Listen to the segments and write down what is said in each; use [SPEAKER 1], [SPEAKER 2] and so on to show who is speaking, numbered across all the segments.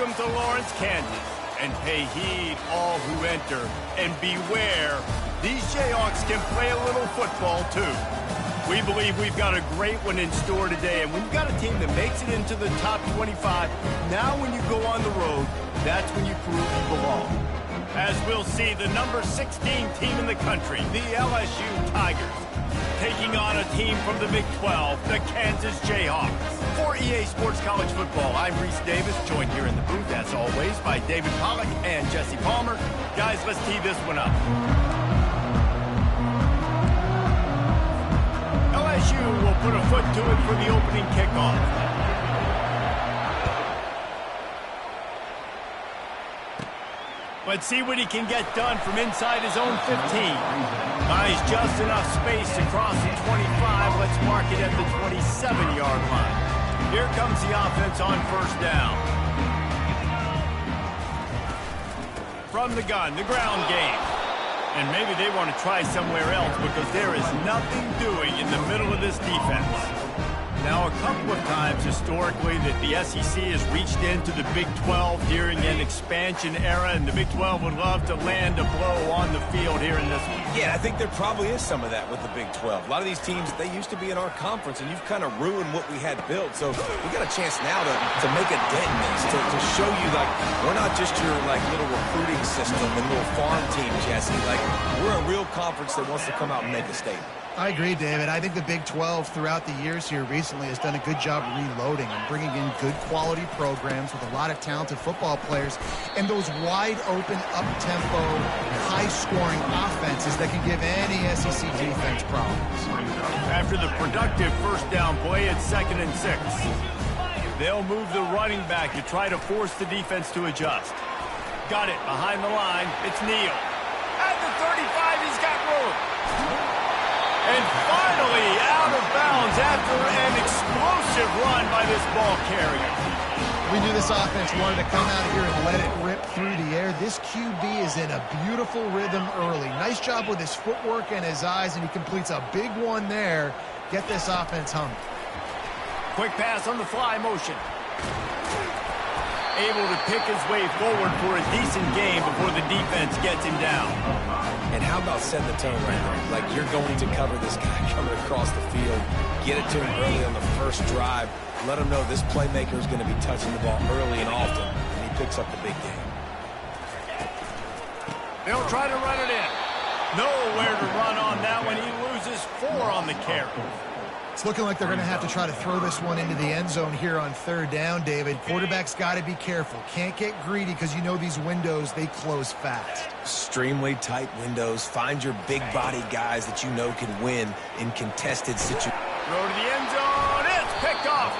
[SPEAKER 1] Welcome to Lawrence, Kansas, and pay heed all who enter, and beware, these Jayhawks can play a little football too. We believe we've got a great one in store today, and when you've got a team that makes it into the top 25, now when you go on the road, that's when you prove you belong. As we'll see, the number 16 team in the country, the LSU Tigers, taking on a team from the Big 12, the Kansas Jayhawks. For EA Sports College Football, I'm Reese Davis, joined here in the booth, as always, by David Pollack and Jesse Palmer. Guys, let's tee this one up. LSU will put a foot to it for the opening kickoff. Let's see what he can get done from inside his own 15. Buys just enough space to cross the 25. Let's mark it at the 27-yard line. Here comes the offense on first down. From the gun, the ground game. And maybe they want to try somewhere else because there is nothing doing in the middle of this defense. Now, a couple of times historically that the SEC has reached into the Big 12 during an expansion era, and the Big 12 would love to land a blow on the field here in this one.
[SPEAKER 2] Yeah, I think there probably is some of that with the Big 12. A lot of these teams, they used to be in our conference, and you've kind of ruined what we had built. So we got a chance now to make a dent in this, to show you, like, we're not just your, like, little recruiting system and little farm team, Jesse. Like, we're a real conference that wants to come out and make a statement.
[SPEAKER 3] I agree, David. I think the Big 12 throughout the years here recently has done a good job reloading and bringing in good quality programs with a lot of talented football players and those wide open, up-tempo, high-scoring offenses that can give any SEC defense problems.
[SPEAKER 1] After the productive first down play, it's 2nd and 6. They'll move the running back to try to force the defense to adjust. Got it behind the line. It's Neal. At the 35, he's got room. And finally out of bounds after an explosive run by this ball carrier.
[SPEAKER 3] We knew this offense wanted to come out here and let it rip through the air. This QB is in a beautiful rhythm early. Nice job with his footwork and his eyes, and he completes a big one there. Get this offense humming.
[SPEAKER 1] Quick pass on the fly motion. Able to pick his way forward for a decent game before the defense gets him down.
[SPEAKER 2] And how about setting the tone right there? Like, you're going to cover this guy coming across the field. Get it to him early on the first drive. Let him know this playmaker is going to be touching the ball early and often, and he picks up the big game.
[SPEAKER 1] They'll try to run it in. Nowhere to run on that one. He loses 4 on the carry.
[SPEAKER 3] It's looking like they're going to have to try to throw this one into the end zone here on 3rd down, David. Quarterback's got to be careful. Can't get greedy because you know these windows, they close fast.
[SPEAKER 2] Extremely tight windows. Find your big body guys that you know can win in contested situations.
[SPEAKER 1] Throw to the end zone. It's picked off.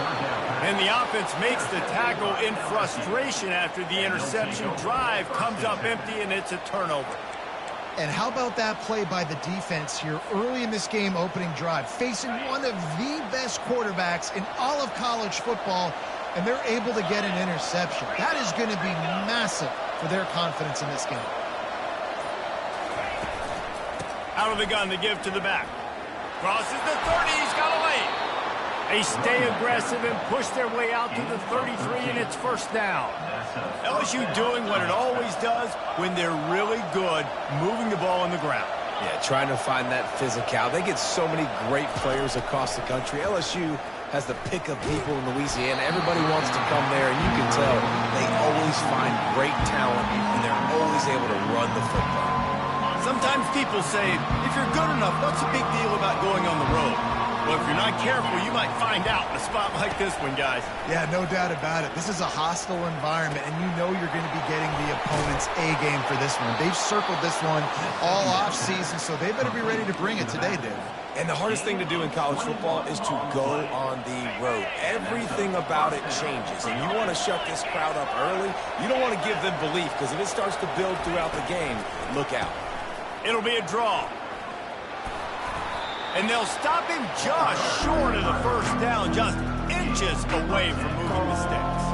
[SPEAKER 1] And the offense makes the tackle in frustration after the interception. Drive comes up empty, and it's a turnover.
[SPEAKER 3] And how about that play by the defense here early in this game opening drive, facing one of the best quarterbacks in all of college football, and they're able to get an interception. That is going to be massive for their confidence in this game.
[SPEAKER 1] Out of the gun, to give to the back. Crosses the 30, he's got a lane. They stay aggressive and push their way out to the 33, and it's first down. LSU doing what it always does when they're really good, moving the ball on the ground.
[SPEAKER 2] Yeah, trying to find that physical. They get so many great players across the country. LSU has the pick of people in Louisiana. Everybody wants to come there, and you can tell they always find great talent, and they're always able to run the football.
[SPEAKER 1] Sometimes people say, if you're good enough, what's the big deal about going on the road? Well, if you're not careful, you might find out in a spot like this one, guys.
[SPEAKER 3] Yeah, no doubt about it. This is a hostile environment, and you know you're going to be getting the opponent's A-game for this one. They've circled this one all offseason, so they better be ready to bring it today, Dave.
[SPEAKER 2] And the hardest thing to do in college football is to go on the road. Everything about it changes, and you want to shut this crowd up early. You don't want to give them belief, because if it starts to build throughout the game, look out.
[SPEAKER 1] It'll be a draw. And they'll stop him just short of the first down, just inches away from moving the sticks.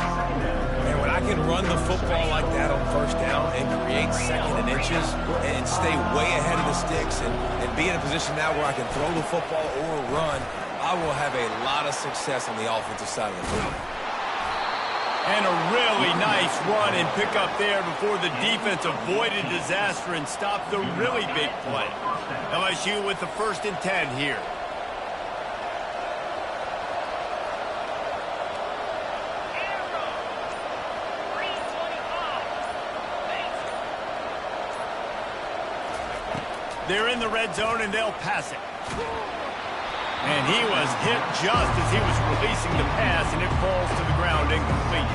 [SPEAKER 2] And when I can run the football like that on first down and create 2nd and inches and stay way ahead of the sticks and be in a position now where I can throw the football or run, I will have a lot of success on the offensive side of the field.
[SPEAKER 1] And a really nice run and pick up there before the defense avoided disaster and stopped the really big play. LSU with the 1st and 10 here. They're in the red zone, and they'll pass it. And he was hit just as he was releasing the pass, and it falls to the ground incomplete.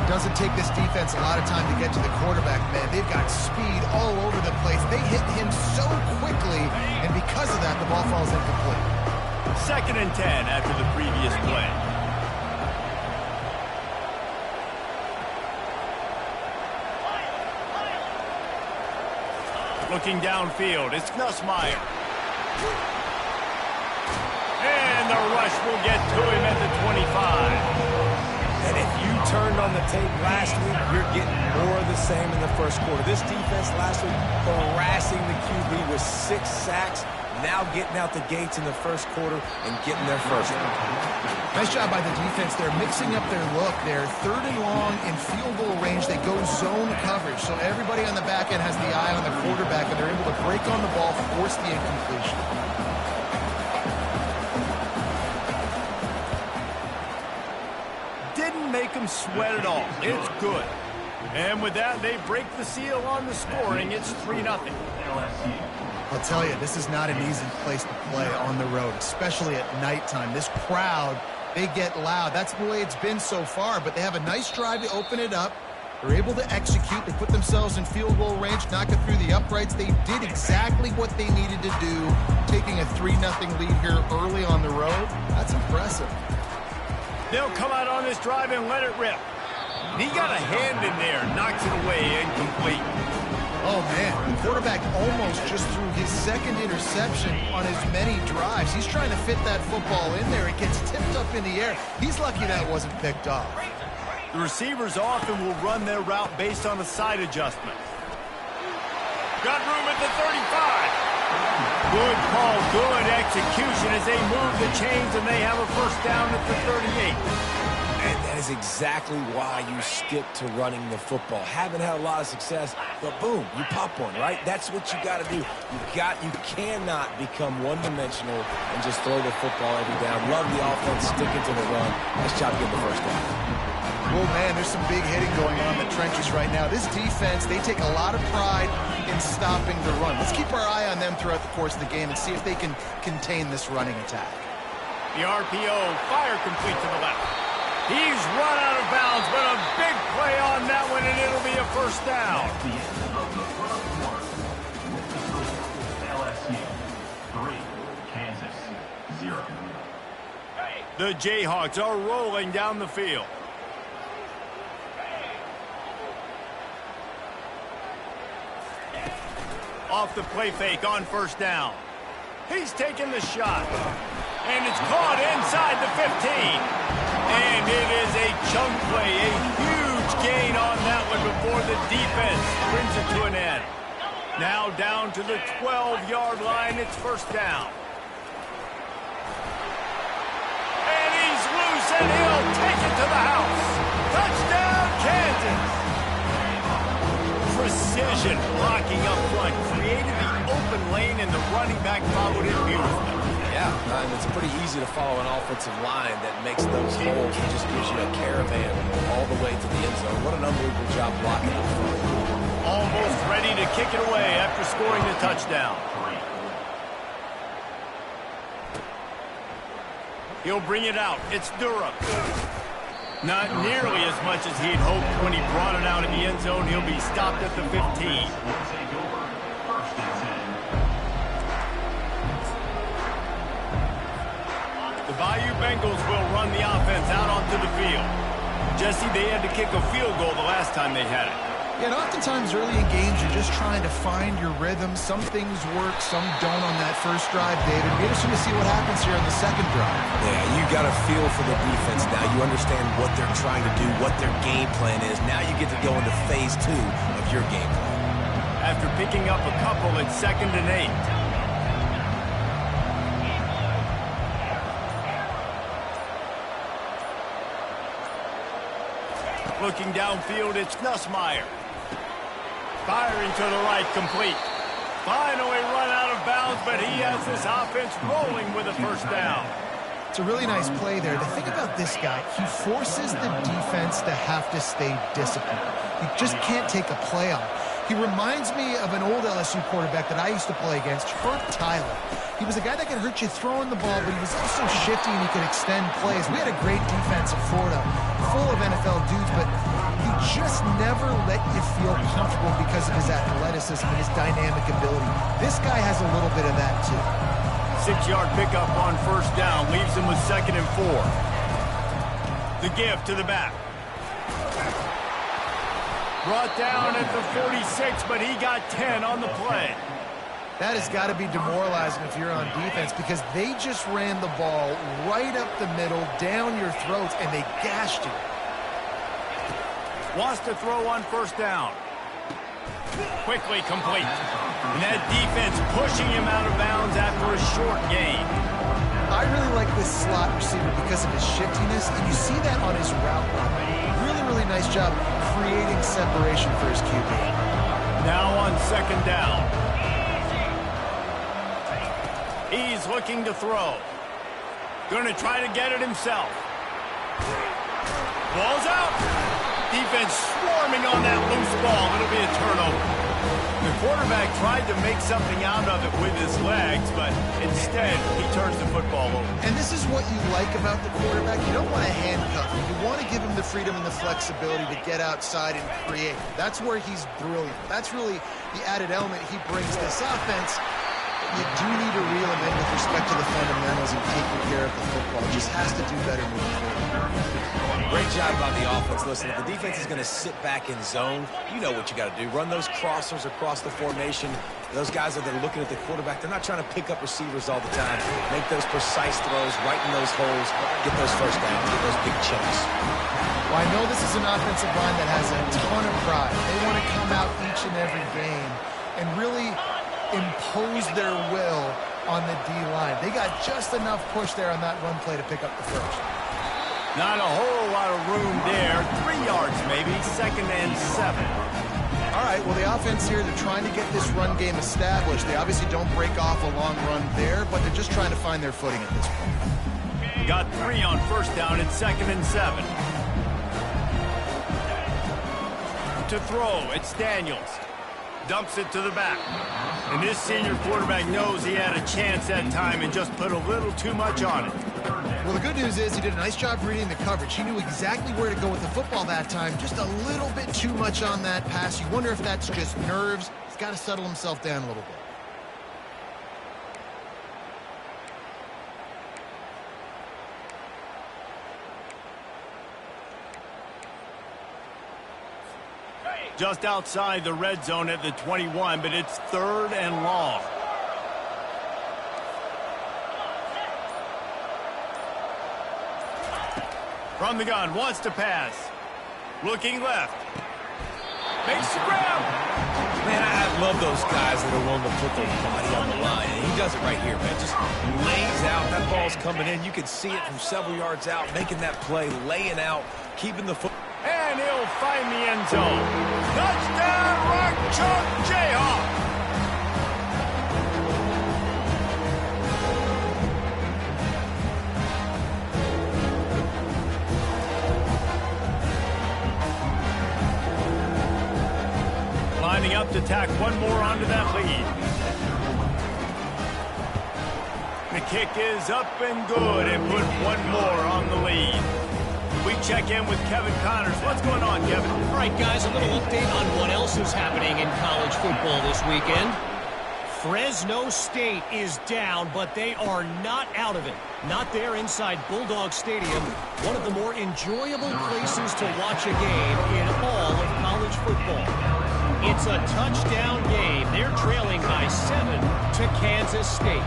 [SPEAKER 3] Doesn't take this defense a lot of time to get to the quarterback, man. They've got speed all over the place. They hit him so quickly, and because of that, the ball falls incomplete.
[SPEAKER 1] 2nd and 10 after the previous play. Looking downfield, it's Nussmeier. And the rush will get to him at the 25.
[SPEAKER 2] And if you turned on the tape last week, you're getting more of the same in the 1st quarter. This defense last week harassing the QB with 6 sacks, now getting out the gates in the 1st quarter and getting their first one.
[SPEAKER 3] Nice job by the defense. They're mixing up their look. They're 3rd and long in field goal range. They go zone coverage. So everybody on the back end has the eye on the quarterback, and they're able to break on the ball, force the incompletion.
[SPEAKER 1] Didn't make them sweat at all. It's good. And with that, they break the seal on the scoring. It's 3-0.
[SPEAKER 3] I'll tell you, this is not an easy place to play on the road, especially at nighttime. This crowd, they get loud. That's the way it's been so far, but they have a nice drive to open it up. They're able to execute. They put themselves in field goal range, knock it through the uprights. They did exactly what they needed to do, taking a 3-0 lead here early on the road. That's impressive.
[SPEAKER 1] They'll come out on this drive and let it rip. He got a hand in there, knocks it away, incomplete.
[SPEAKER 3] Oh, man, the quarterback almost just threw his 2nd interception on as many drives. He's trying to fit that football in there. It gets tipped up in the air. He's lucky that wasn't picked off.
[SPEAKER 1] The receivers often will run their route based on a side adjustment. Got room at the 35. Good call, good execution as they move the chains, and they have a 1st down at the 38.
[SPEAKER 2] And that is exactly why you stick to running the football. Haven't had a lot of success, but boom, you pop one, right? That's what you got to do. You cannot become one-dimensional and just throw the football every down. Love the offense, sticking to the run. Nice job getting the 1st down.
[SPEAKER 3] Well, man, there's some big hitting going on in the trenches right now. This defense, they take a lot of pride in stopping the run. Let's keep our eye on them throughout the course of the game and see if they can contain this running attack.
[SPEAKER 1] The RPO, fire complete to the left. He's run out of bounds, but a big play on that one, and it'll be a 1st down.
[SPEAKER 4] LSU 3, Kansas 0.
[SPEAKER 1] The Jayhawks are rolling down the field. Off the play fake on 1st down. He's taking the shot. And it's caught inside the 15. And it is a chunk play, a huge gain on that one before the defense brings it to an end. Now down to the 12-yard line, it's 1st down. And he's loose, and he'll take it to the house. Touchdown, Kansas! Precision blocking up front, created the open lane, and the running back followed it beautifully.
[SPEAKER 2] Yeah, and it's pretty easy to follow an offensive line that makes those holes and just gives you a caravan all the way to the end zone. What an unbelievable job blocking up front.
[SPEAKER 1] Almost ready to kick it away after scoring the touchdown. He'll bring it out. It's Durham. Not nearly as much as he'd hoped when he brought it out in the end zone. He'll be stopped at the 15. Bayou Bengals will run the offense out onto the field. Jesse, they had to kick a field goal the last time they had it.
[SPEAKER 3] Yeah, and oftentimes early in games, you're just trying to find your rhythm. Some things work, some don't on that 1st drive, David. It'll be interesting to see what happens here on the 2nd drive.
[SPEAKER 2] Yeah, you got a feel for the defense now. You understand what they're trying to do, what their game plan is. Now you get to go into phase 2 of your game plan.
[SPEAKER 1] After picking up a couple, it's 2nd and 8. Looking downfield, it's Nussmeier. Firing to the right, complete. Finally run out of bounds, but he has this offense rolling with a first down.
[SPEAKER 3] It's a really nice play there. The thing about this guy, he forces the defense to have to stay disciplined. You just can't take a play on. He reminds me of an old LSU quarterback that I used to play against, Herb Tyler. He was a guy that could hurt you throwing the ball, but he was also shifty and he could extend plays. We had a great defense in Florida, full of NFL dudes, but he just never let you feel comfortable because of his athleticism and his dynamic ability. This guy has a little bit of that too.
[SPEAKER 1] 6-yard pickup on first down, leaves him with 2nd and 4. The give to the back. Brought down at the 46, but he got 10 on the play.
[SPEAKER 3] That has got to be demoralizing if you're on defense because they just ran the ball right up the middle, down your throats, and they gashed you.
[SPEAKER 1] Wants to throw on first down. Quickly complete. And that defense pushing him out of bounds after a short gain.
[SPEAKER 3] I really like this slot receiver because of his shiftiness, and you see that on his route run. Really nice job creating separation for his QB.
[SPEAKER 1] Now on 2nd down. He's looking to throw. Going to try to get it himself. Ball's out. Defense swarming on that loose ball. It'll be a turnover. The quarterback tried to make something out of it with his legs, but instead he turns the football over.
[SPEAKER 3] And this is what you like about the quarterback. You don't want to handcuff him. You want to give him the freedom and the flexibility to get outside and create. That's where he's brilliant. That's really the added element he brings to this offense. You do need to reel him in with respect to the fundamentals and taking care of the football. It just has to do better moving forward.
[SPEAKER 2] Great job by the offense. Listen, if the defense is going to sit back in zone, you know what you got to do. Run those crossers across the formation. Those guys that are looking at the quarterback, they're not trying to pick up receivers all the time. Make those precise throws, right in those holes, get those first downs, get those big chunks.
[SPEAKER 3] Well, I know this is an offensive line that has a ton of pride. They want to come out each and every game and really impose their will on the D-line. They got just enough push there on that run play to pick up the first.
[SPEAKER 1] Not a whole lot of room there. 3 yards maybe, 2nd and 7.
[SPEAKER 3] All right, well, the offense here, they're trying to get this run game established. They obviously don't break off a long run there, but they're just trying to find their footing at this point.
[SPEAKER 1] Got 3 on first down at 2nd and 7. To throw, it's Daniels. Dumps it to the back. And this senior quarterback knows he had a chance that time and just put a little too much on it.
[SPEAKER 3] Well, the good news is he did a nice job reading the coverage. He knew exactly where to go with the football that time. Just a little bit too much on that pass. You wonder if that's just nerves. He's got to settle himself down a little bit.
[SPEAKER 1] Just outside the red zone at the 21, but it's 3rd and long. From the gun, wants to pass. Looking left. Makes the grab.
[SPEAKER 2] Man, I love those guys that are willing to put their body on the line. And he does it right here, man. Just lays out. That ball's coming in. You can see it from several yards out, making that play, laying out, keeping the foot.
[SPEAKER 1] And he'll find the end zone. Touchdown, Rock Chalk Jayhawk. Lining up to tack one more onto that lead. The kick is up and good and put one more on the lead. We check in with Kevin Connors. What's going on, Kevin?
[SPEAKER 5] All right, guys, a little update on what else is happening in college football this weekend. Fresno State is down, but they are not out of it. Not there inside Bulldog Stadium, one of the more enjoyable places to watch a game in all of college football. It's a touchdown game. They're trailing by 7 to Kansas State.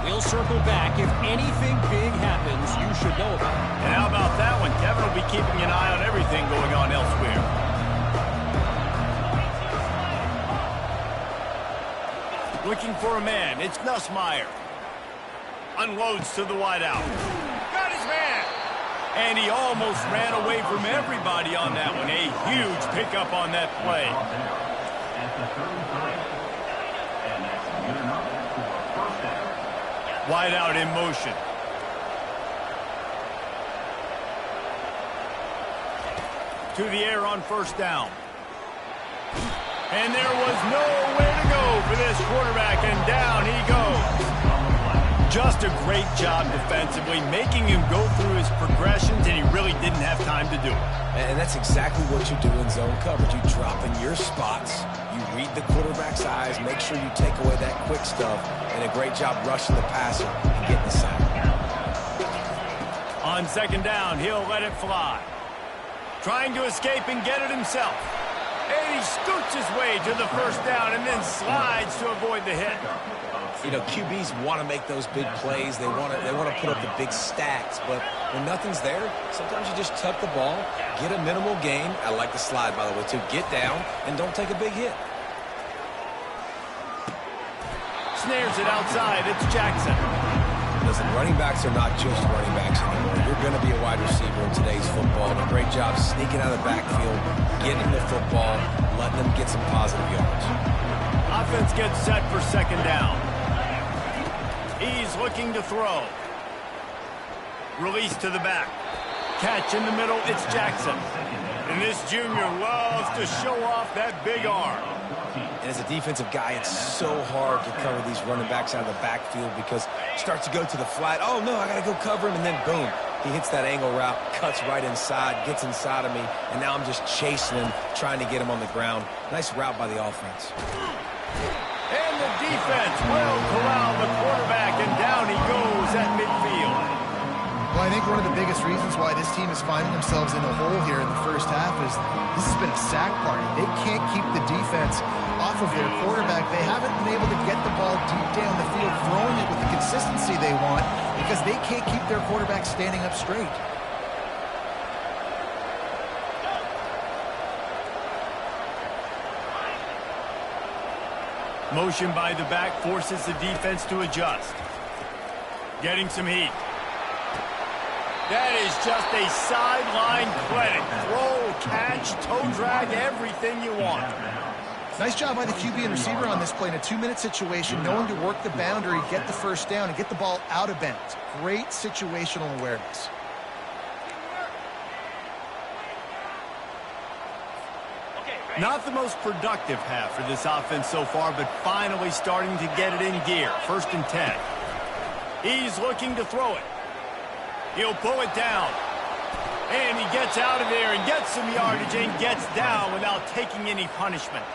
[SPEAKER 5] We'll circle back. If anything big happens, you should know about it.
[SPEAKER 1] And how about that one? Kevin will be keeping an eye on everything going on elsewhere. Looking for a man. It's Nussmeier. Unloads to the wideout. Got his man. And he almost ran away from everybody on that one. A huge pickup on that play.
[SPEAKER 4] At the 33. And that's good enough for a first down.
[SPEAKER 1] Wide out in motion. To the air on first down. And there was nowhere to go for this quarterback, and down he goes. Just a great job defensively, making him go through his progressions, and he really didn't have time to do it.
[SPEAKER 2] And that's exactly what you do in zone coverage. You drop in your spots, you read the quarterback's eyes, make sure you take away that quick stuff, and a great job rushing the passer and getting the sack.
[SPEAKER 1] On second down, he'll let it fly. Trying to escape and get it himself. And he scoots his way to the first down and then slides to avoid the hit.
[SPEAKER 2] You know, QBs want to make those big plays. They want to put up the big stacks. But when nothing's there, sometimes you just tuck the ball, get a minimal gain. I like the slide, by the way, too. Get down and don't take a big hit.
[SPEAKER 1] Snares it outside. It's Jackson.
[SPEAKER 2] Listen, running backs are not just running backs anymore. You're going to be a wide receiver in today's football. And a great job sneaking out of the backfield, getting the football, letting them get some positive yards.
[SPEAKER 1] Offense gets set for second down. He's looking to throw. Release to the back. Catch in the middle, it's Jackson. And this junior loves to show off that big arm.
[SPEAKER 2] And as a defensive guy, it's so hard to cover these running backs out of the backfield because it starts to go to the flat. Oh, no, I got to go cover him. And then, boom, he hits that angle route, cuts right inside, gets inside of me. And now I'm just chasing him, trying to get him on the ground. Nice route by the offense.
[SPEAKER 1] And the defense will corral the quarterback, and down he goes at midfield.
[SPEAKER 3] Well, I think one of the biggest reasons why this team is finding themselves in a hole here in the first half is this has been a sack party. They can't keep the defense off of their quarterback. They haven't been able to get the ball deep down the field, throwing it with the consistency they want because they can't keep their quarterback standing up straight.
[SPEAKER 1] Motion by the back forces the defense to adjust. Getting some heat. That is just a sideline clinic. Throw, catch, toe drag, everything you want.
[SPEAKER 3] Nice job by the QB and receiver on this play in a 2-minute situation, knowing to work the boundary, get the first down, and get the ball out of bounds. Great situational awareness.
[SPEAKER 1] Not the most productive half for this offense so far, but finally starting to get it in gear. 1st and 10. He's looking to throw it. He'll pull it down. And he gets out of there and gets some yardage and gets down without taking any punishment.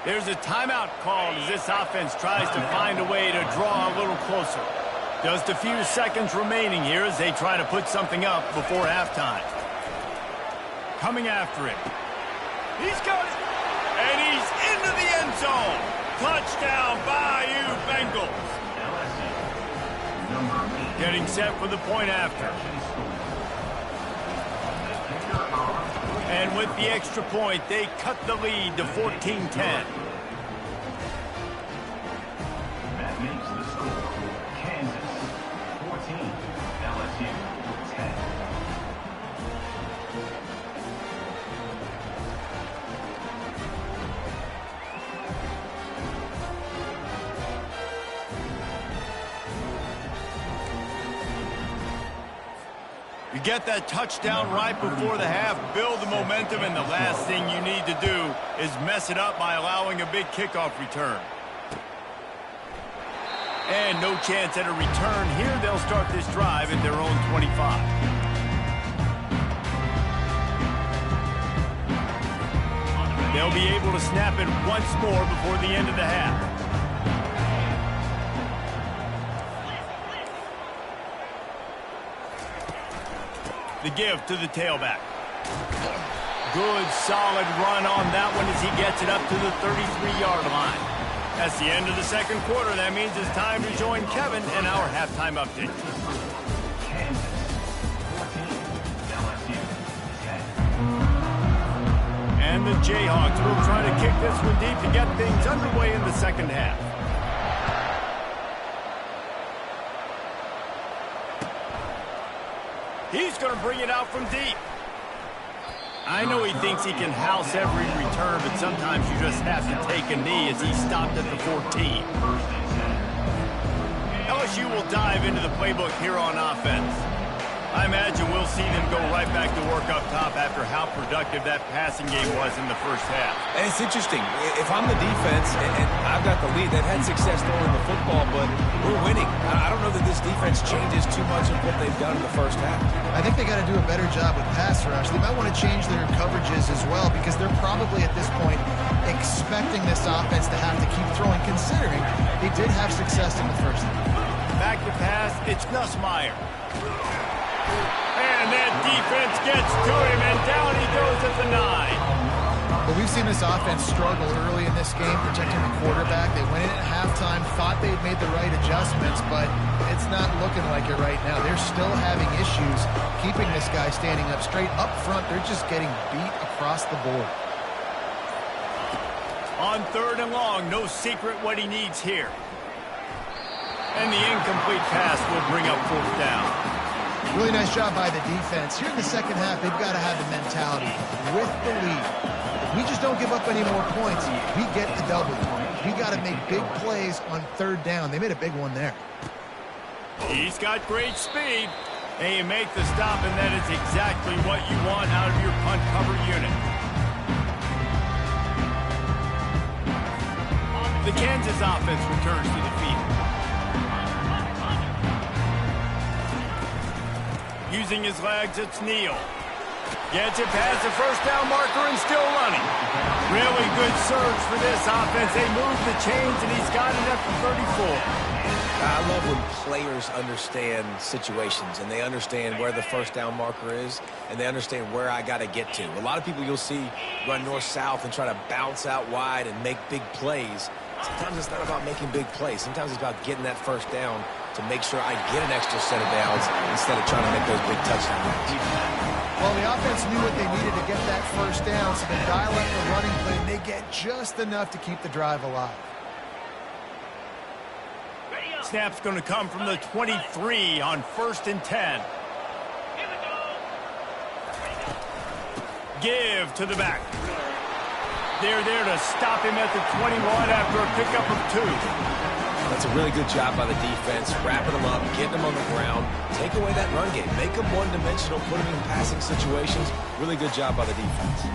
[SPEAKER 1] There's a timeout called as this offense tries to find a way to draw a little closer. Just a few seconds remaining here as they try to put something up before halftime. Coming after him. He's got it. And he's into the end zone. Touchdown, Bayou Bengals. Getting set for the point after. And with the extra point, they cut the lead to 14-10.
[SPEAKER 4] That makes the score Kansas 14, LSU 10.
[SPEAKER 1] You get that touchdown right before the half, build the momentum, and the last thing you need to do is mess it up by allowing a big kickoff return. And no chance at a return here. They'll start this drive at their own 25. They'll be able to snap it once more before the end of the half. The give to the tailback. Good, solid run on that one as he gets it up to the 33-yard line. That's the end of the second quarter. That means it's time to join Kevin in our halftime update.
[SPEAKER 4] Kansas 14, LSU 10.
[SPEAKER 1] And the Jayhawks will try to kick this one deep to get things underway in the second half. He's going to bring it out from deep. I know he thinks he can house every return, but sometimes you just have to take a knee as he stopped at the 14. LSU will dive into the playbook here on offense. I imagine we'll see them go right back to work up top after how productive that passing game was in the first half.
[SPEAKER 2] And it's interesting. If I'm the defense and I've got the lead, they've had success throwing the football, but we're winning. I don't know that this defense changes too much of what they've done in the first half.
[SPEAKER 3] I think they got to do a better job with pass rush. They might want to change their coverages as well because they're probably at this point expecting this offense to have to keep throwing, considering they did have success in the first half.
[SPEAKER 1] Back to pass, it's Nussmeier. And that defense gets to him, and down he goes at the 9.
[SPEAKER 3] But we've seen this offense struggle early in this game, protecting the quarterback. They went in at halftime, thought they'd made the right adjustments, but it's not looking like it right now. They're still having issues keeping this guy standing up straight. Up front, they're just getting beat across the board.
[SPEAKER 1] On 3rd and long, no secret what he needs here. And the incomplete pass will bring up 4th down.
[SPEAKER 3] Really nice job by the defense. Here in the second half, they've got to have the mentality with the lead. If we just don't give up any more points, we get the double. We got to make big plays on 3rd down. They made a big one there.
[SPEAKER 1] He's got great speed. And you make the stop, and that is exactly what you want out of your punt cover unit. The Kansas offense returns to the field. Using his legs, it's Neal. Gets it past the 1st down marker and still running. Really good surge for this offense. They move the chains, and he's got it up to 34.
[SPEAKER 2] I love when players understand situations, and they understand where the 1st down marker is, and they understand where I got to get to. A lot of people you'll see run north-south and try to bounce out wide and make big plays. Sometimes it's not about making big plays. Sometimes it's about getting that 1st down to make sure I get an extra set of downs instead of trying to make those big touchdown runs.
[SPEAKER 3] Well, the offense knew what they needed to get that 1st down, so they dial up the running play, and they get just enough to keep the drive alive.
[SPEAKER 1] Snap's going to come from the 23 on 1st and 10. Give to the back. They're there to stop him at the 21 after a pickup of 2.
[SPEAKER 2] That's a really good job by the defense, wrapping them up, getting them on the ground, take away that run game, make them one-dimensional, put them in passing situations. Really good job by the defense.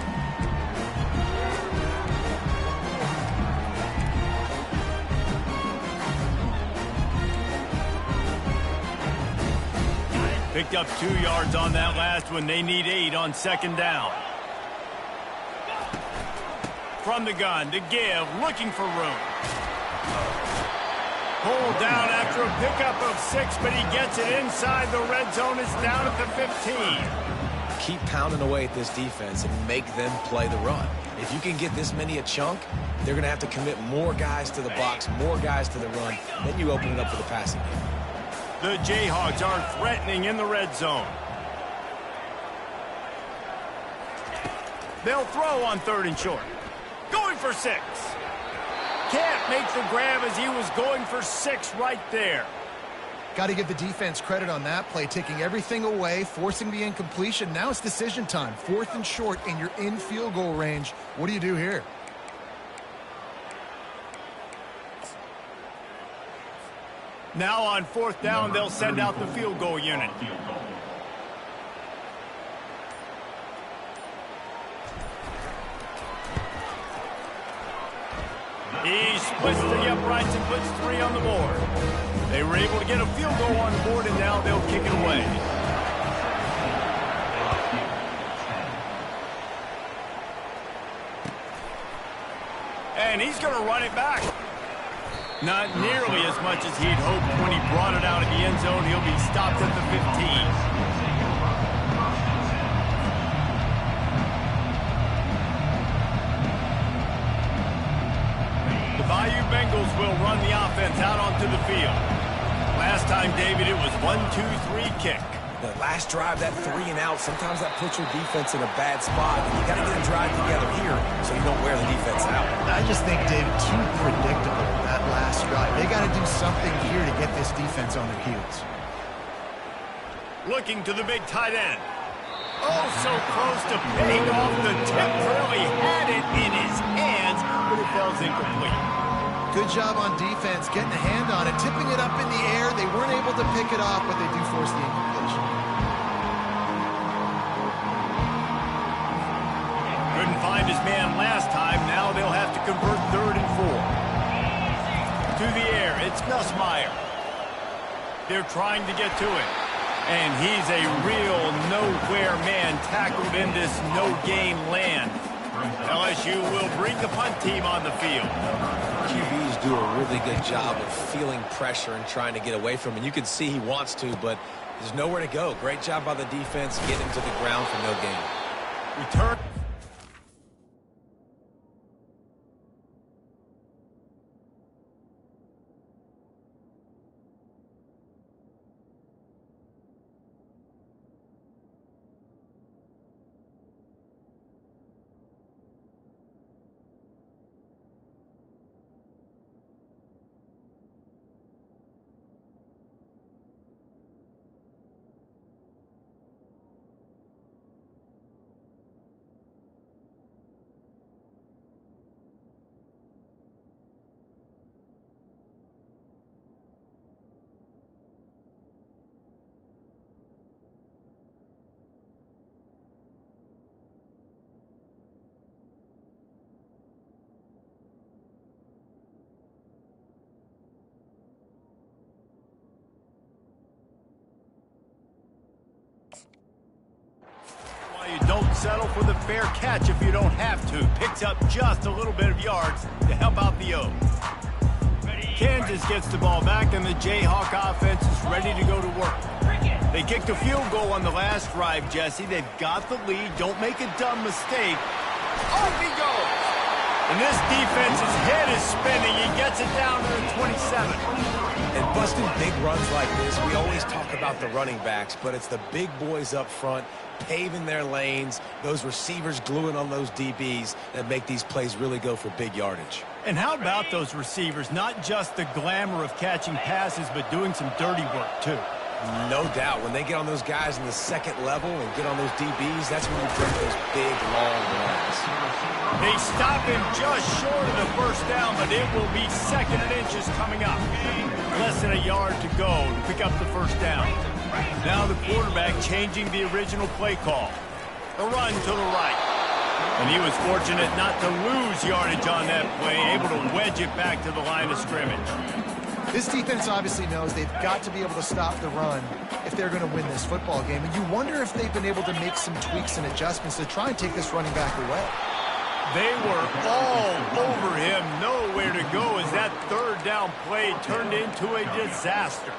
[SPEAKER 1] Picked up 2 yards on that last one. They need 8 on 2nd down. From the gun, to give, looking for room. Pulled down after a pickup of 6, but he gets it inside the red zone. It's down at the 15.
[SPEAKER 2] Keep pounding away at this defense and make them play the run. If you can get this many a chunk, they're going to have to commit more guys to the box, more guys to the run. Then you open it up for the passing game.
[SPEAKER 1] The Jayhawks are threatening in the red zone. They'll throw on 3rd and short. Going for 6. Can't make the grab as he was going for 6 right there.
[SPEAKER 3] Got to give the defense credit on that play, taking everything away, forcing the incompletion. Now it's decision time. 4th and short, and you're in field goal range. What do you do here?
[SPEAKER 1] Now on 4th down, they'll send out the field goal unit. He splits the uprights and puts 3 on the board. They were able to get a field goal on the board, and now they'll kick it away. And he's going to run it back. Not nearly as much as he'd hoped when he brought it out of the end zone. He'll be stopped at the 15. The Bayou Bengals will run the offense out onto the field. Last time, David, it was 1-2-3 kick.
[SPEAKER 2] The last drive, that 3 and out, sometimes that puts your defense in a bad spot. And you got to get them drive together here so you don't wear the defense out.
[SPEAKER 3] I just think, David, too predictable, that last drive. They got to do something here to get this defense on their heels.
[SPEAKER 1] Looking to the big tight end. Oh, so close to paying off. The tip really had it in his hands, but it falls incomplete.
[SPEAKER 3] Good job on defense, getting a hand on it, tipping it up in the air. They weren't able to pick it off, but they do force the incompletion.
[SPEAKER 1] Couldn't find his man last time. Now they'll have to convert 3rd and 4. To the air, it's Nussmeier. They're trying to get to it. And he's a real nowhere man tackled in this no-gain land. LSU will bring the punt team on the field.
[SPEAKER 2] QBs do a really good job of feeling pressure and trying to get away from it. You can see he wants to, but there's nowhere to go. Great job by the defense getting him to the ground for no gain.
[SPEAKER 1] Return. You don't settle for the fair catch if you don't have to. Picks up just a little bit of yards to help out the O. Kansas gets the ball back, and the Jayhawk offense is ready to go to work. They kicked a field goal on the last drive, Jesse. They've got the lead. Don't make a dumb mistake. Off he goes! And this defense's head is spinning. He gets it down to the 27.
[SPEAKER 2] And busting big runs like this, we always talk about the running backs, but it's the big boys up front paving their lanes, those receivers gluing on those DBs that make these plays really go for big yardage.
[SPEAKER 1] And how about those receivers? Not just the glamour of catching passes, but doing some dirty work, too.
[SPEAKER 2] No doubt. When they get on those guys in the second level and get on those DBs, that's when you break those big, long runs.
[SPEAKER 1] They stop him just short of the first down, but it will be 2nd and inches coming up. Less than a yard to go to pick up the first down. Now the quarterback changing the original play call. A run to the right. And he was fortunate not to lose yardage on that play, able to wedge it back to the line of scrimmage.
[SPEAKER 3] This defense obviously knows they've got to be able to stop the run if they're going to win this football game. And you wonder if they've been able to make some tweaks and adjustments to try and take this running back away.
[SPEAKER 1] They were all over him, nowhere to go as that 3rd down play turned into a disaster.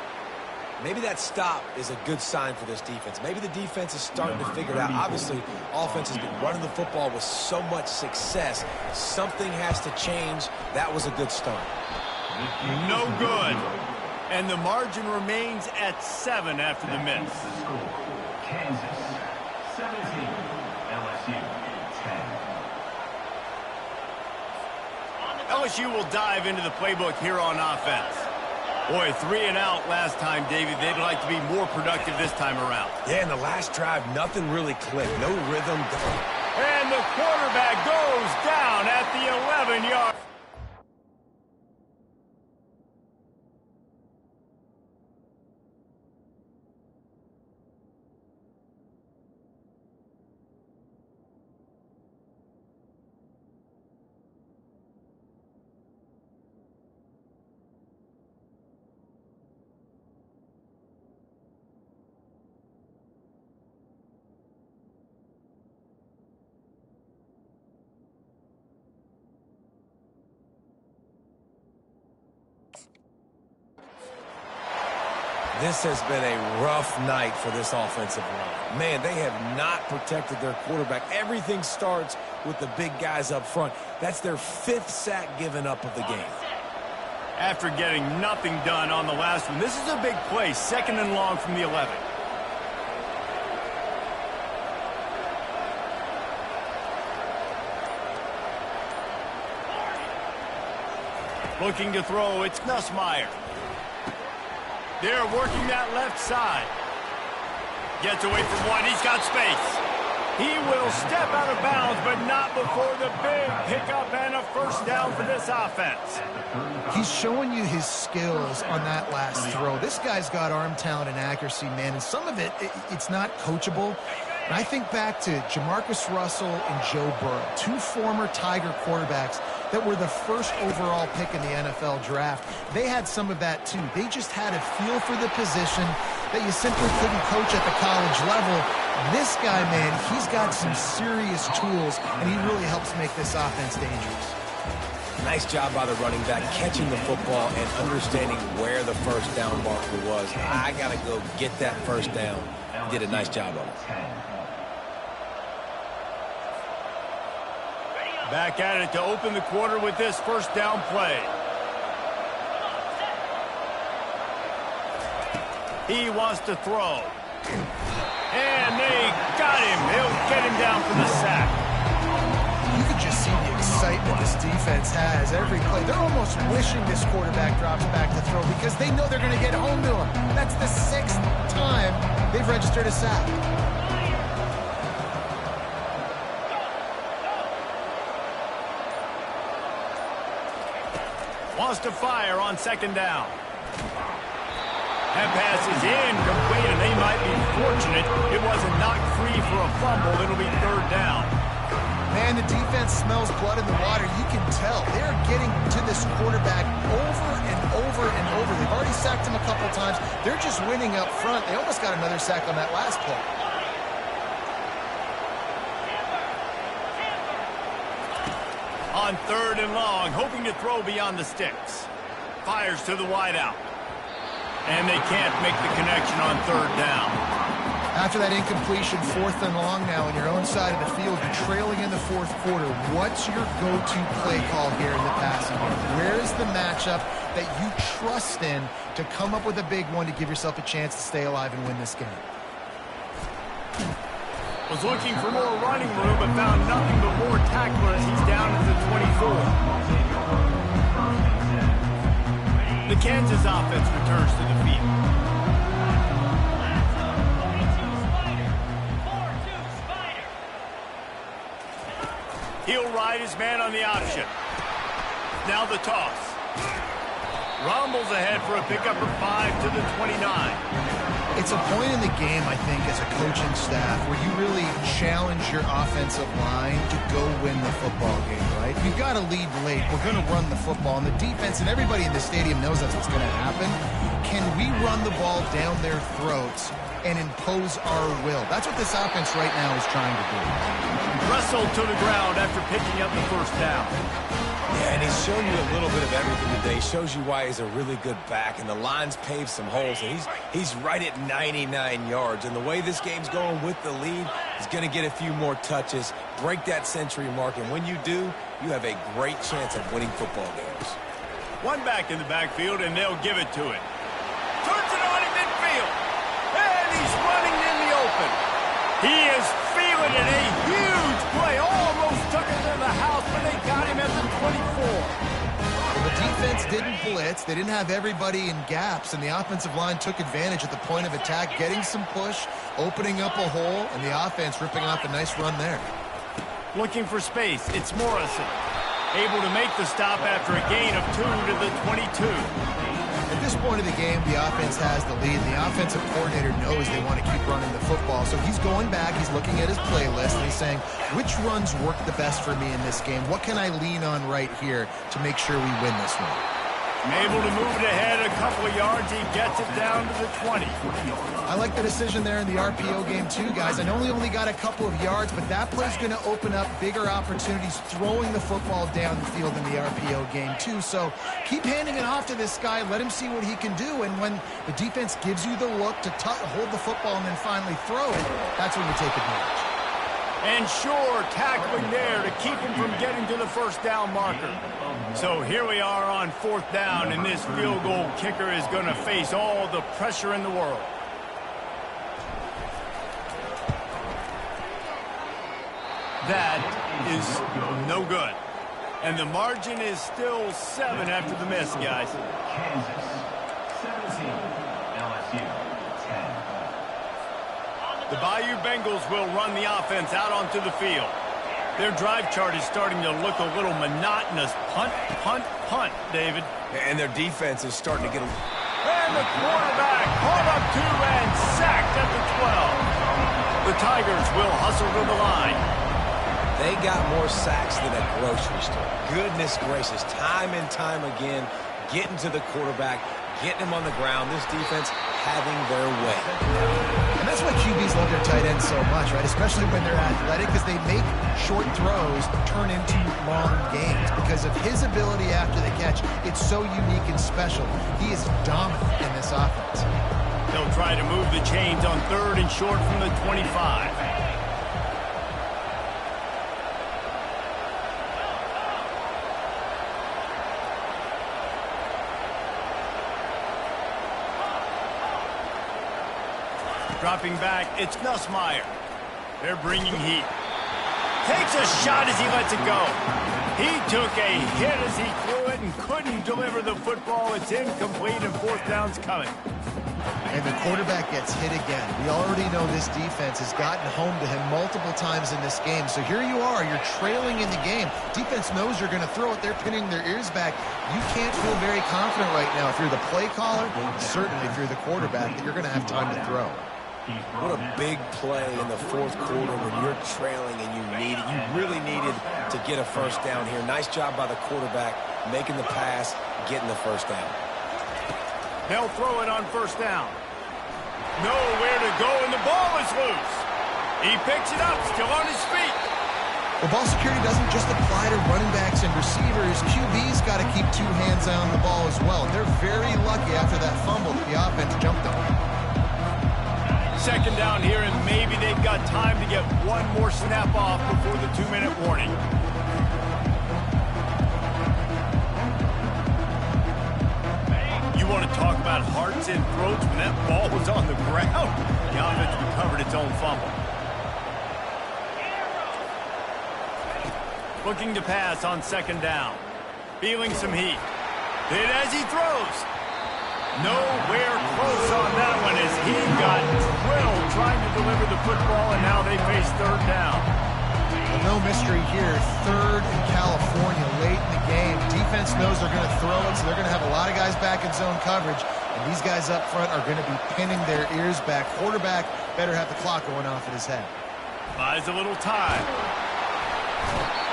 [SPEAKER 2] Maybe that stop is a good sign for this defense. Maybe the defense is starting to figure it out. Obviously, offense has been running the football with so much success. Something has to change. That was a good start.
[SPEAKER 1] No good. And the margin remains at 7 after the miss.
[SPEAKER 4] Kansas 17, LSU 10.
[SPEAKER 1] LSU will dive into the playbook here on offense. Boy, 3 and out last time, David. They'd like to be more productive this time around.
[SPEAKER 2] Yeah, in the last drive, nothing really clicked. No rhythm.
[SPEAKER 1] And the quarterback goes down at the 11-yard.
[SPEAKER 2] This has been a rough night for this offensive line. Man, they have not protected their quarterback. Everything starts with the big guys up front. That's their 5th sack given up of the game.
[SPEAKER 1] After getting nothing done on the last one, this is a big play. 2nd and long from the 11. Looking to throw, it's Nussmeier. They're working that left side. Gets away from one. He's got space. He will step out of bounds, but not before the big pickup and a first down for this offense.
[SPEAKER 3] He's showing you his skills on that last throw. This guy's got arm talent and accuracy, man, and some of it's not coachable. And I think back to Jamarcus Russell and Joe Burrow, two former Tiger quarterbacks that were the first overall pick in the NFL draft. They had some of that, too. They just had a feel for the position that you simply couldn't coach at the college level. This guy, man, he's got some serious tools, and he really helps make this offense dangerous.
[SPEAKER 2] Nice job by the running back, catching the football and understanding where the first down marker was. I got to go get that first down. He did a nice job of it.
[SPEAKER 1] Back at it to open the quarter with this first down play. He wants to throw. And they got him. He'll get him down for the sack.
[SPEAKER 3] You can just see the excitement this defense has every play. They're almost wishing this quarterback drops back to throw because they know they're going to get home to him. That's the 6th time they've registered a sack.
[SPEAKER 1] Wants to fire on second down. That pass is incomplete, and they might be fortunate it wasn't knocked free for a fumble. It'll be third down.
[SPEAKER 3] Man, the defense smells blood in the water. You can tell. They're getting to this quarterback over and over and over. They've already sacked him a couple times. They're just winning up front. They almost got another sack on that last play.
[SPEAKER 1] On third and long, hoping to throw beyond the sticks. Fires to the wideout. And they can't make the connection on third down.
[SPEAKER 3] After that incompletion, 4th and long now on your own side of the field, you're trailing in the 4th quarter. What's your go-to play call here in the passing game? Where is the matchup that you trust in to come up with a big one to give yourself a chance to stay alive and win this game?
[SPEAKER 1] Was looking for more running room, but found nothing but more tacklers. He's down at the 24. The Kansas offense returns to the field. He'll ride his man on the option. Now the toss. Rumbles ahead for a pickup of 5 to the 29.
[SPEAKER 3] It's a point in the game, I think, as a coaching staff where you really challenge your offensive line to go win the football game, right? You've got to lead late. We're going to run the football, and the defense and everybody in the stadium knows that's what's going to happen. Can we run the ball down their throats and impose our will? That's what this offense right now is trying to do.
[SPEAKER 1] Wrestled to the ground after picking up the first down.
[SPEAKER 2] Yeah, and he's shown you a little bit of everything today. Shows you why he's a really good back, and the line's paved some holes, and he's right at 99 yards. And the way this game's going with the lead, he's going to get a few more touches, break that century mark, and when you do, you have a great chance of winning football games.
[SPEAKER 1] One back in the backfield, and they'll give it to him. Turns it on in midfield, and he's running in the open. He is feeling it. A huge play. Almost took it to the house, but they got him at the 24.
[SPEAKER 3] The defense didn't blitz. They didn't have everybody in gaps, and the offensive line took advantage at the point of attack, getting some push, opening up a hole, and the offense ripping off a nice run there.
[SPEAKER 1] Looking for space. It's Morrison. Able to make the stop after a gain of 2 to the 22.
[SPEAKER 3] At this point of the game, the offense has the lead. The offensive coordinator knows they want to keep running the football. So he's going back, he's looking at his playlist, and he's saying, which runs work the best for me in this game? What can I lean on right here to make sure we win this one?
[SPEAKER 1] Able to move it ahead a couple of yards. He gets it down to the 20.
[SPEAKER 3] I like the decision there in the RPO game too, guys. I know he only got a couple of yards, but that play's going to open up bigger opportunities throwing the football down the field in the RPO game too. So keep handing it off to this guy. Let him see what he can do. And when the defense gives you the look to hold the football and then finally throw it, that's when you take advantage.
[SPEAKER 1] And sure, tackling there to keep him from getting to the first down marker. So here we are on 4th down, and this field goal kicker is going to face all the pressure in the world. That is no good. And the margin is still 7 after the miss, guys.
[SPEAKER 4] Kansas 17, LSU 10.
[SPEAKER 1] The Bayou Bengals will run the offense out onto the field. Their drive chart is starting to look a little monotonous. Punt, punt, punt, David.
[SPEAKER 2] And their defense is starting to get
[SPEAKER 1] And the quarterback caught up to and sacked at the 12. The Tigers will hustle to the line.
[SPEAKER 2] They got more sacks than a grocery store. Goodness gracious, time and time again, getting to the quarterback, getting him on the ground. This defense having their way.
[SPEAKER 3] And that's why QBs love their tight ends so much, right? Especially when they're athletic, because they make short throws turn into long games. Because of his ability after the catch, it's so unique and special. He is dominant in this offense.
[SPEAKER 1] They'll try to move the chains on 3rd and short from the 25. Dropping back, it's Nussmeier. They're bringing heat. Takes a shot as he lets it go. He took a hit as he threw it and couldn't deliver the football. It's incomplete and 4th down's coming.
[SPEAKER 3] And the quarterback gets hit again. We already know this defense has gotten home to him multiple times in this game. So here you are, you're trailing in the game. Defense knows you're going to throw it. They're pinning their ears back. You can't feel very confident right now if you're the play caller, certainly if you're the quarterback, that you're going to have time to throw.
[SPEAKER 2] What a big play in the 4th quarter when you're trailing and you really needed to get a 1st down here. Nice job by the quarterback, making the pass, getting the 1st down.
[SPEAKER 1] They'll throw it on 1st down. Nowhere to go, and the ball is loose. He picks it up, still on his feet.
[SPEAKER 3] Well, ball security doesn't just apply to running backs and receivers. QB's got to keep 2 hands on the ball as well. They're very lucky after that fumble that the offense jumped on.
[SPEAKER 1] 2nd down here, and maybe they've got time to get one more snap off before the 2-minute warning. You want to talk about hearts and throats when that ball was on the ground? The offense recovered its own fumble. Looking to pass on 2nd down. Feeling some heat. Hit as he throws. Nowhere close on that one as he got drilled trying to deliver the football, and now they face 3rd down.
[SPEAKER 3] Well, no mystery here. 3rd in California late in the game. Defense knows they're going to throw it, so they're going to have a lot of guys back in zone coverage, and these guys up front are going to be pinning their ears back. Quarterback better have the clock going off at his head.
[SPEAKER 1] Buys a little time.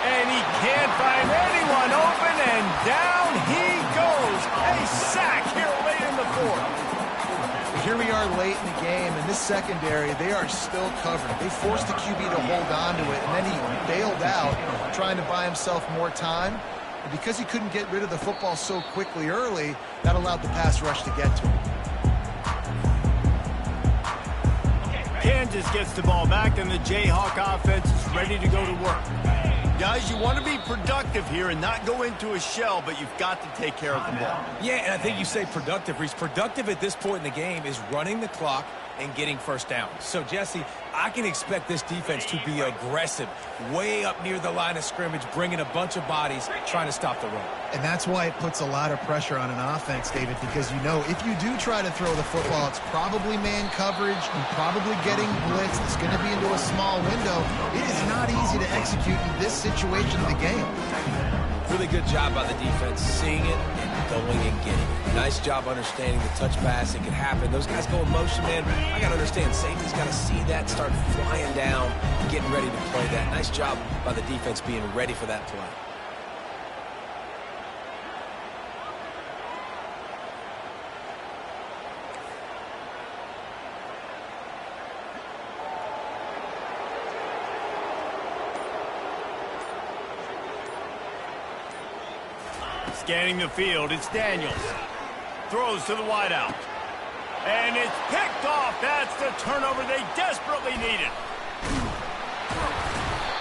[SPEAKER 1] And he can't find anyone open, and down he goes. A sack here late in the 4th.
[SPEAKER 3] Here we are late in the game, and this secondary, they are still covered. They forced the QB to hold on to it, and then he bailed out, trying to buy himself more time. And because he couldn't get rid of the football so quickly early, that allowed the pass rush to get to him.
[SPEAKER 1] Kansas gets the ball back, and the Jayhawk offense is ready to go to work. Guys, you want to be productive here and not go into a shell, but you've got to take care of the ball.
[SPEAKER 2] Yeah, and I think you say productive, Reese. Productive at this point in the game is running the clock and getting 1st down. So, Jesse, I can expect this defense to be aggressive, way up near the line of scrimmage, bringing a bunch of bodies, trying to stop the run.
[SPEAKER 3] And that's why it puts a lot of pressure on an offense, David, because you know if you do try to throw the football, it's probably man coverage and probably getting blitzed. It's going to be into a small window. It is not easy to execute in this situation of the game.
[SPEAKER 2] Really good job by the defense, seeing it and going and getting it. Nice job understanding the touch pass. It could happen. Those guys go in motion, man. I got to understand, safety's got to see that, start flying down, getting ready to play that. Nice job by the defense being ready for that play.
[SPEAKER 1] Scanning the field, it's Daniels. Throws to the wideout. And it's picked off. That's the turnover they desperately needed.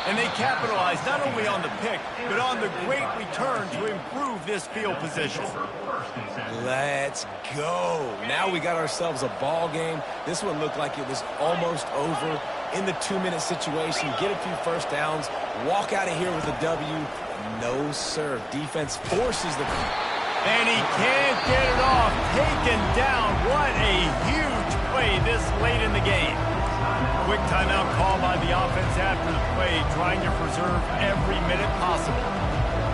[SPEAKER 1] And they capitalized not only on the pick, but on the great return to improve this field position.
[SPEAKER 2] Let's go. Now we got ourselves a ball game. This one looked like it was almost over in the 2-minute situation. Get a few 1st downs, walk out of here with a W. No, sir. Defense forces the...
[SPEAKER 1] And he can't get it off. Taken down. What a huge play this late in the game. quick timeout call by the offense after the play, trying to preserve every minute possible.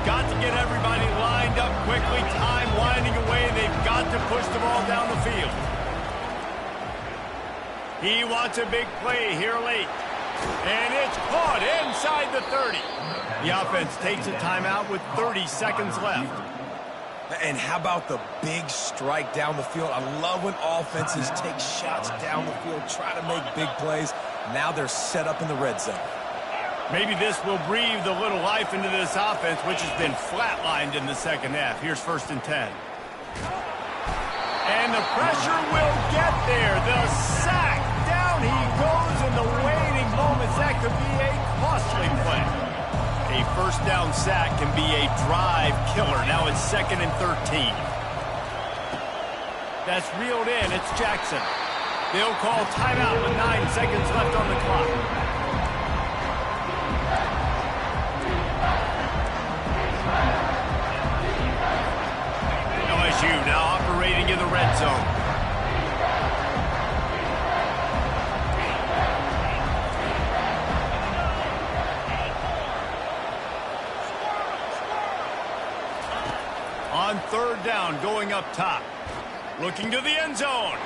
[SPEAKER 1] Got to get everybody lined up quickly, time winding away, and they've got to push the ball down the field. He wants a big play here late. And it's caught inside the 30. The offense takes a timeout with 30 seconds left.
[SPEAKER 2] And how about the big strike down the field? I love when offenses take shots down the field, try to make big plays. Now they're set up in the red zone.
[SPEAKER 1] Maybe this will breathe a little life into this offense, which has been flatlined in the second half. Here's 1st and 10. And the pressure will get there. The sack. Down he goes in the waiting moments. That could be a costly play. A 1st down sack can be a drive killer. Now it's 2nd and 13. That's reeled in. It's Jackson. They'll call timeout with 9 seconds left on the clock. LSU now operating in the red zone. On 3rd down, going up top. Looking to the end zone.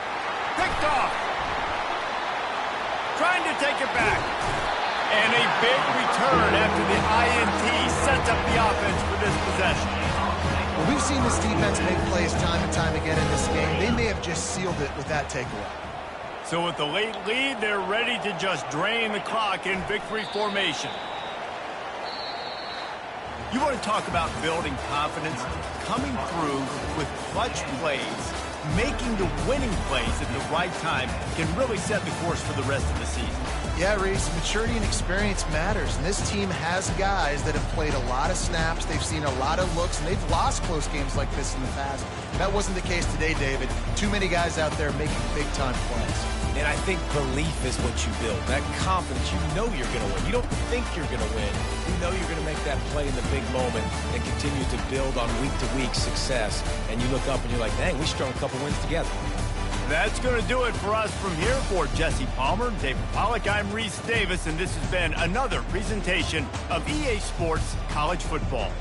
[SPEAKER 1] Picked off. Trying to take it back. And a big return after the INT sets up the offense for this possession.
[SPEAKER 3] Well, we've seen this defense make plays time and time again in this game. They may have just sealed it with that takeaway.
[SPEAKER 1] So with the late lead, they're ready to just drain the clock in victory formation. You want to talk about building confidence? Coming through with clutch plays, making the winning plays at the right time can really set the course for the rest of the season.
[SPEAKER 3] Yeah, Reese, maturity and experience matters, and this team has guys that have played a lot of snaps, they've seen a lot of looks, and they've lost close games like this in the past. That wasn't the case today, David. Too many guys out there making big-time plays.
[SPEAKER 2] And I think belief is what you build. That confidence, you know you're going to win. You don't think you're going to win. You know you're going to make that play in the big moment and continue to build on week-to-week success. And you look up and you're like, dang, we strung a couple wins together.
[SPEAKER 1] That's going to do it for us from here. For Jesse Palmer, David Pollack, I'm Reese Davis, and this has been another presentation of EA Sports College Football.